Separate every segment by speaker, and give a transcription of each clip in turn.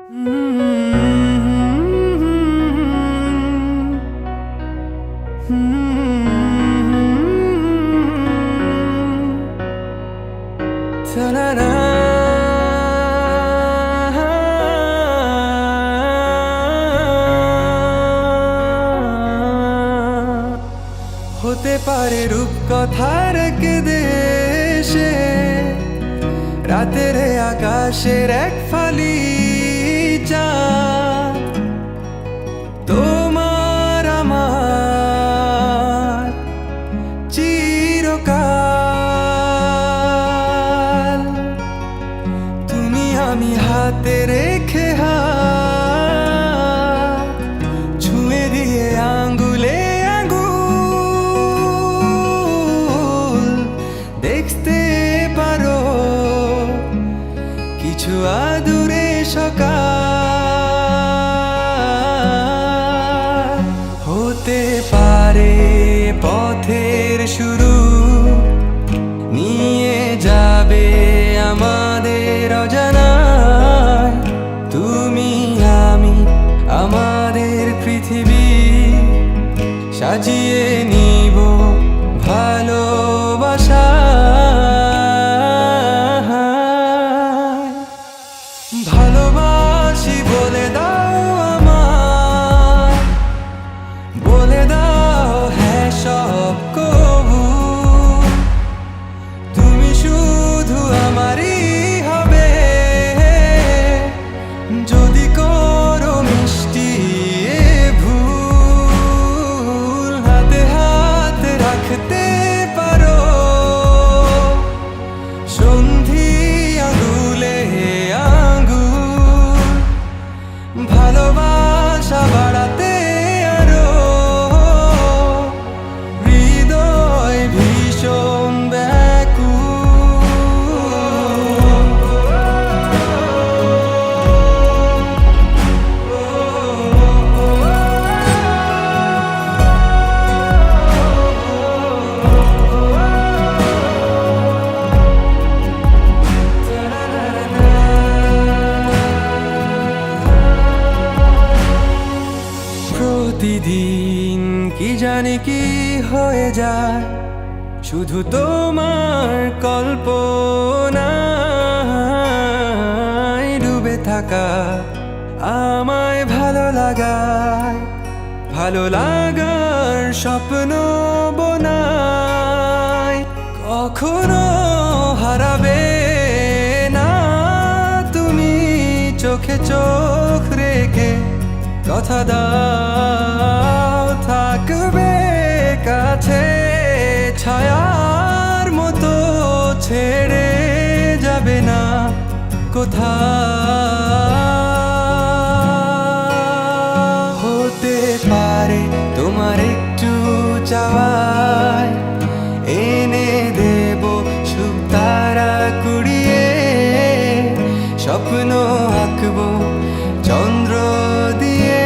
Speaker 1: হতে পারে রূপকথার এক দেশে রাতের আকাশের এক ফালি চাঁদ, তোমার আমার চিরকাল। তুমি আমি হাতে রেখে হাত ছুঁয়ে দিয়ে আঙ্গুলে দেখতে পারো কিছু আদুরে সকাল। হতে পারে পথের শুরু, নিয়ে যাবে আমাদের অজানায়। তুমি আমি আমাদের পৃথিবী সাজিয়ে নিব ভালোবাসা। ভালোবাসি বলে দাও আমায়, বলে দাও হ্যাঁ সব কবু। তুমি শুধু আমারই হবে, যদি করো মিষ্টি ভুল। হাতে হাত রাখতে পারো সন্ধি আঙুলে আঙ্গুল। ভালোবাসা বাড়াতে আরো হৃদয় ভীষণ প্রতিদিন কি জানি কি হয়ে যায় শুধু তোমার কল্পনায় ডুবে থাকা আমায় ভালো লাগায়। ভালো লাগার স্বপ্ন বোনায়, কখনো হারাবে না তুমি চোখে চোখ রেখে। কথা দাও থাকবে কাছে, ছায়ার মতো ছেড়ে যাবে না কোথাও। হতে পারে তোমার একটু চাওয়ায় এনে দেব সুখ তারা কুড়িয়ে। স্বপ্ন আঁকবো চন্দ্র দিয়ে,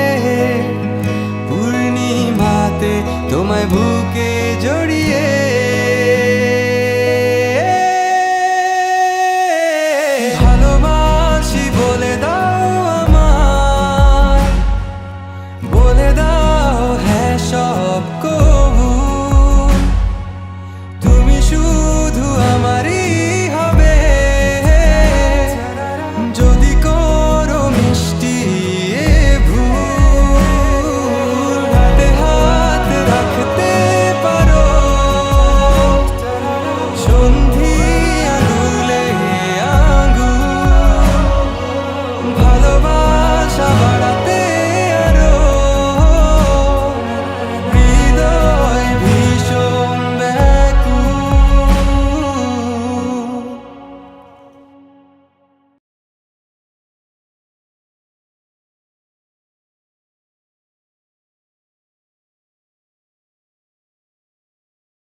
Speaker 1: পূর্ণিমাতে তোমায়